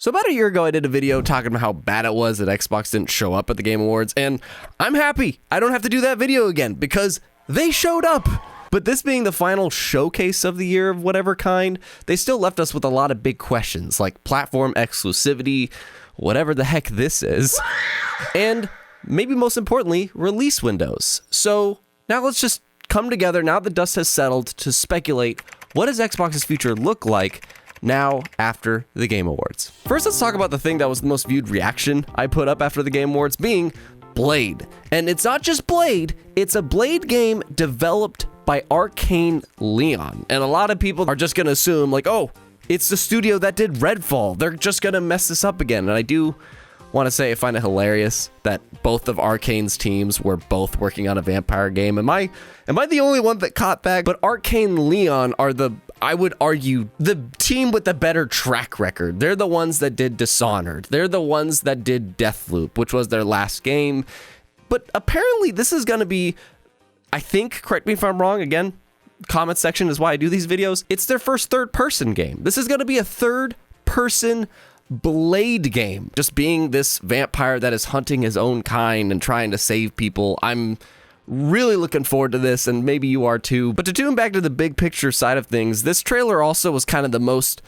So about a year ago, I did a video talking about how bad it was that Xbox didn't show up at the Game Awards, and I'm happy I don't have to do that video again because they showed up. But this being the final showcase of the year of whatever kind, they still left us with a lot of big questions like platform exclusivity, whatever the heck this is, and maybe most importantly, release windows. So now let's just come together, now the dust has settled, to speculate what does Xbox's future look like now after the Game Awards. First, let's talk about the thing that was the most viewed reaction I put up after the Game Awards, being Blade. And it's not just Blade, it's a Blade game developed by Arkane Leon. And a lot of people are just gonna assume like, oh, it's the studio that did Redfall. They're just gonna mess this up again. And I do want to say I find it hilarious that both of Arkane's teams were both working on a vampire game. Am I the only one that caught that? But Arkane Leon are I would argue, the team with the better track record. They're the ones that did Dishonored. They're the ones that did Deathloop, which was their last game. But apparently this is going to be, I think, correct me if I'm wrong, again, comment section is why I do these videos. It's their first third-person game. This is going to be a third-person Blade game. Just being this vampire that is hunting his own kind and trying to save people. I'm really looking forward to this, and maybe you are too. But to tune back to the big picture side of things, this trailer also was kind of the most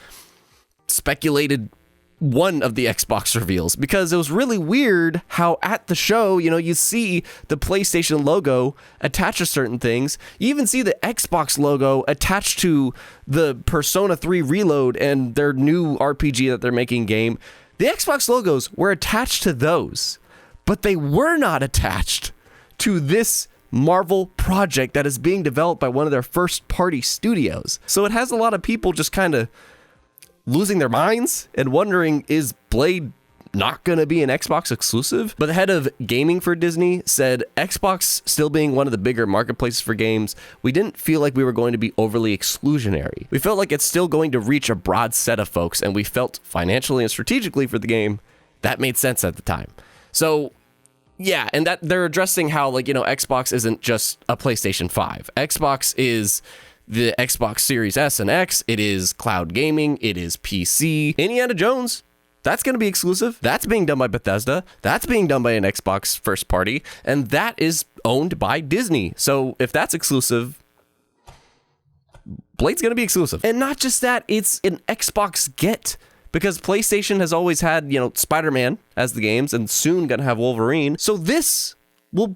speculated one of the Xbox reveals, because it was really weird how at the show, you see the PlayStation logo attached to certain things. You even see the Xbox logo attached to the Persona 3 Reload and their new RPG that they're making game. The Xbox logos were attached to those, but they were not attached to this Marvel project that is being developed by one of their first-party studios. So it has a lot of people just kind of losing their minds and wondering, is Blade not going to be an Xbox exclusive? But the head of gaming for Disney said, Xbox still being one of the bigger marketplaces for games, we didn't feel like we were going to be overly exclusionary. We felt like it's still going to reach a broad set of folks, and we felt financially and strategically for the game, that made sense at the time. So yeah, and that they're addressing how, Xbox isn't just a PlayStation 5. Xbox is the Xbox Series S and X. It is cloud gaming. It is PC. Indiana Jones, that's going to be exclusive. That's being done by Bethesda. That's being done by an Xbox first party. And that is owned by Disney. So if that's exclusive, Blade's going to be exclusive. And not just that, it's an Xbox get. Because PlayStation has always had, Spider-Man as the games, and soon gonna have Wolverine. So this will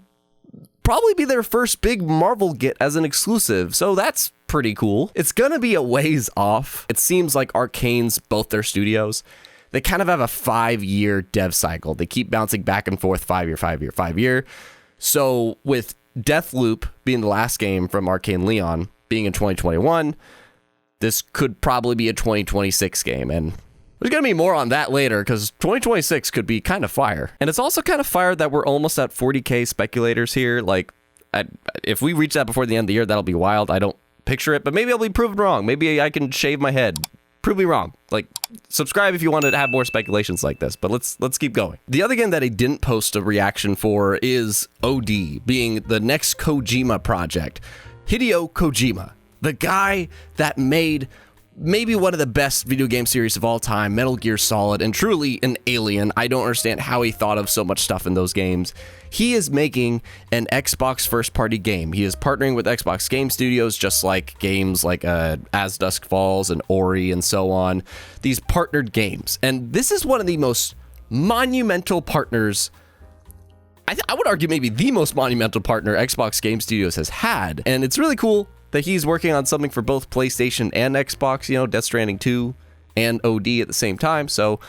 probably be their first big Marvel get as an exclusive. So that's pretty cool. It's gonna be a ways off. It seems like Arkane's, both their studios, they kind of have a 5-year dev cycle. They keep bouncing back and forth, 5 year, 5 year, 5 year. So with Deathloop being the last game from Arkane Leon being in 2021, this could probably be a 2026 game. And there's going to be more on that later, because 2026 could be kind of fire. And it's also kind of fire that we're almost at 40K speculators here. Like, if we reach that before the end of the year, that'll be wild. I don't picture it, but maybe I'll be proven wrong. Maybe I can shave my head. Prove me wrong. Like, subscribe if you want to have more speculations like this, but let's keep going. The other game that I didn't post a reaction for is OD, being the next Kojima project. Hideo Kojima, the guy that made maybe one of the best video game series of all time, Metal Gear Solid, and truly an alien. I don't understand how he thought of so much stuff in those games. He is making an Xbox first-party game. He is partnering with Xbox Game Studios, just like games like As Dusk Falls and Ori and so on. These partnered games. And this is one of the most monumental partners, I would argue maybe the most monumental partner Xbox Game Studios has had. And it's really cool that he's working on something for both PlayStation and Xbox, Death Stranding 2 and OD at the same time. So,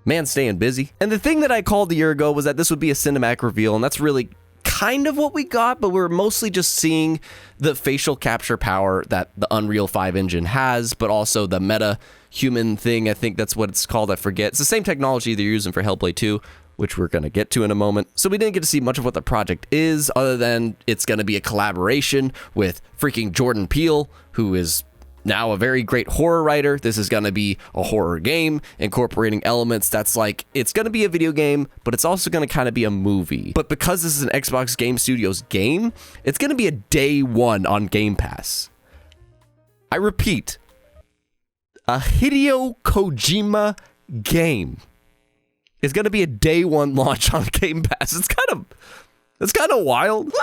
man, staying busy. And the thing that I called a year ago was that this would be a cinematic reveal, and that's really kind of what we got, but we're mostly just seeing the facial capture power that the Unreal 5 engine has, but also the meta-human thing. I think that's what it's called. I forget. It's the same technology they're using for Hellblade 2, which we're going to get to in a moment. So we didn't get to see much of what the project is, other than it's going to be a collaboration with freaking Jordan Peele, who is now a very great horror writer. This is going to be a horror game incorporating elements that's like, it's going to be a video game, but it's also going to kind of be a movie. But because this is an Xbox Game Studios game, it's going to be a day one on Game Pass. I repeat, a Hideo Kojima game is going to be a day one launch on Game Pass. It's kind of wild.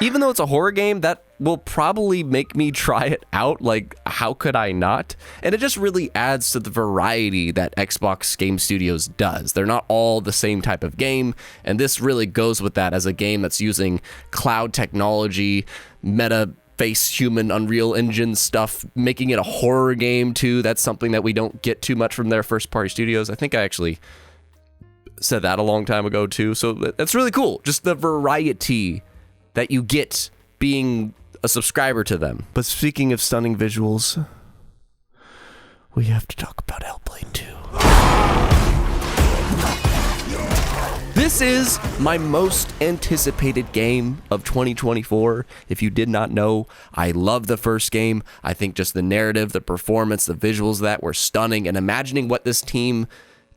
Even though it's a horror game, that will probably make me try it out. Like, how could I not? And it just really adds to the variety that Xbox Game Studios does. They're not all the same type of game, and this really goes with that as a game that's using cloud technology, meta face human Unreal Engine stuff, making it a horror game too. That's something that we don't get too much from their first party studios. I think I actually said that a long time ago too. So that's really cool. Just the variety that you get being a subscriber to them. But speaking of stunning visuals, we have to talk about Hellblade 2. This is my most anticipated game of 2024. If you did not know, I love the first game. I think just the narrative, the performance, the visuals that were stunning, and imagining what this team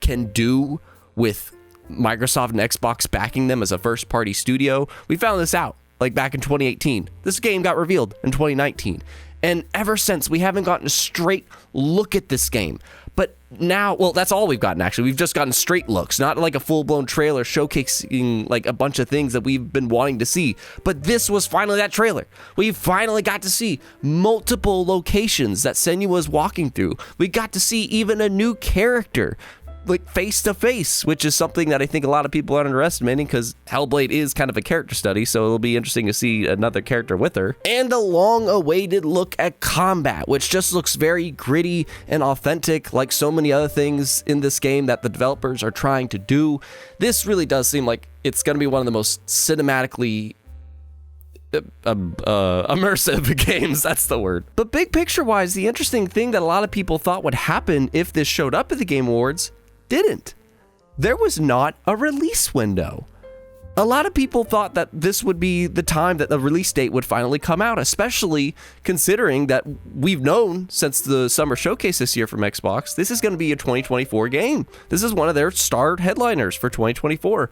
can do with Microsoft and Xbox backing them as a first-party studio. We found this out like back in 2018. This game got revealed in 2019. And ever since, we haven't gotten a straight look at this game. But now, well, that's all we've gotten, actually. We've just gotten straight looks, not like a full-blown trailer showcasing like a bunch of things that we've been wanting to see. But this was finally that trailer. We finally got to see multiple locations that Senua was walking through. We got to see even a new character, like face to face, which is something that I think a lot of people are underestimating because Hellblade is kind of a character study, so it'll be interesting to see another character with her. And a long-awaited look at combat, which just looks very gritty and authentic, like so many other things in this game that the developers are trying to do. This really does seem like it's going to be one of the most cinematically immersive games, that's the word. But big picture wise, the interesting thing that a lot of people thought would happen if this showed up at the Game Awards didn't. There was not a release window. A lot of people thought that this would be the time that the release date would finally come out, especially considering that we've known since the summer showcase this year from Xbox, this is going to be a 2024 game. This is one of their star headliners for 2024.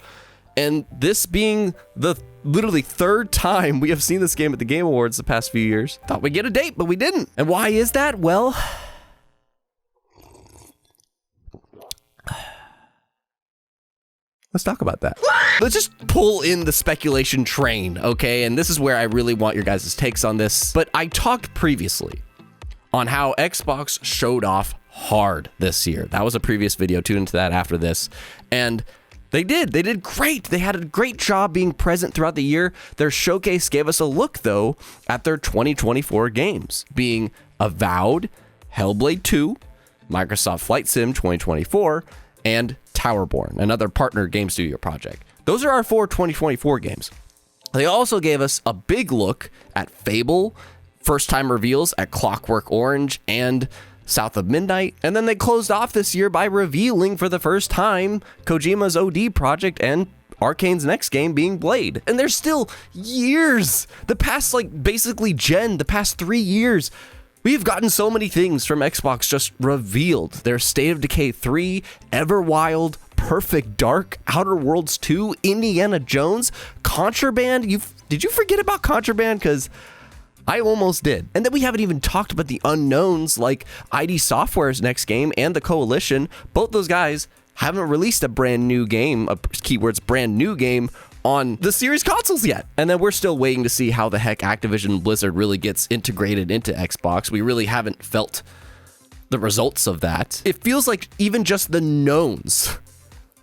And this being the literally third time we have seen this game at the Game Awards the past few years. Thought we'd get a date, but we didn't. And why is that? Well, let's talk about that. Let's just pull in the speculation train, okay? And this is where I really want your guys' takes on this. But I talked previously on how Xbox showed off hard this year. That was a previous video. Tune into that after this. And they did great. They had a great job being present throughout the year. Their showcase gave us a look, though, at their 2024 games, being Avowed, Hellblade 2, Microsoft Flight Sim 2024, and Towerborn, another partner game studio project. Those are our 4 2024 games. They also gave us a big look at Fable, first-time reveals at Clockwork Orange, and South of Midnight, and then they closed off this year by revealing for the first time Kojima's OD project and Arkane's next game being Blade. And there's still years, the past basically the past 3 years, we have gotten so many things from Xbox just revealed. Their State of Decay 3, Everwild, Perfect Dark, Outer Worlds 2, Indiana Jones, Contraband. Did you forget about Contraband? Because I almost did. And then we haven't even talked about the unknowns like ID Software's next game and the Coalition. Both those guys haven't released a brand new game, keywords brand new game, on the series consoles yet. And then we're still waiting to see how the heck Activision Blizzard really gets integrated into Xbox. We really haven't felt the results of that. It feels like even just the knowns,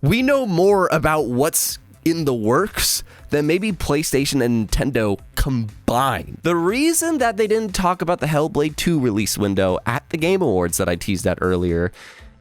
we know more about what's in the works than maybe PlayStation and Nintendo combined. The reason that they didn't talk about the Hellblade 2 release window at the Game Awards that I teased at earlier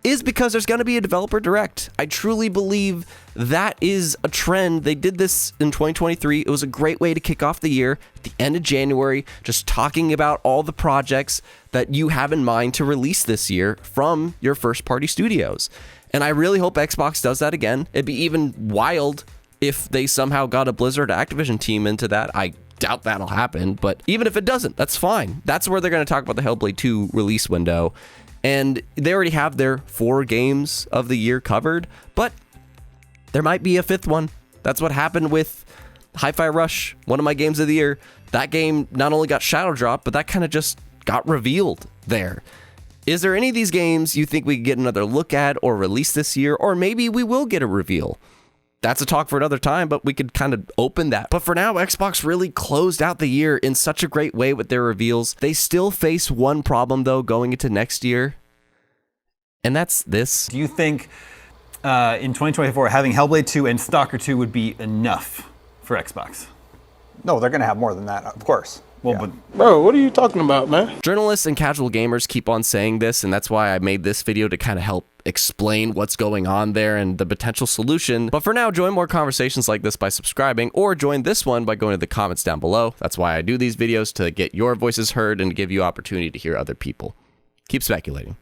is because there's going to be a developer direct. I truly believe that is a trend. They did this in 2023. It was a great way to kick off the year at the end of January, just talking about all the projects that you have in mind to release this year from your first party studios. And I really hope Xbox does that again. It'd be even wild if they somehow got a Blizzard Activision team into that. I doubt that'll happen, but even if it doesn't, that's fine. That's where they're going to talk about the Hellblade 2 release window. And they already have their 4 games of the year covered, but there might be a 5th one. That's what happened with Hi-Fi Rush, one of my games of the year. That game not only got shadow dropped, but that kind of just got revealed there. Is there any of these games you think we could get another look at or release this year, or maybe we will get a reveal? That's a talk for another time, but we could kind of open that. But for now, Xbox really closed out the year in such a great way with their reveals. They still face one problem, though, going into next year, and that's this. Do you think in 2024, having Hellblade 2 and Stalker 2 would be enough for Xbox? No, they're going to have more than that, of course. Well, Yeah. but Bro, what are you talking about, man? Journalists and casual gamers keep on saying this, and that's why I made this video to kind of help explain what's going on there and the potential solution. But for now, join more conversations like this by subscribing, or join this one by going to the comments down below. That's why I do these videos, to get your voices heard and to give you opportunity to hear other people. Keep speculating.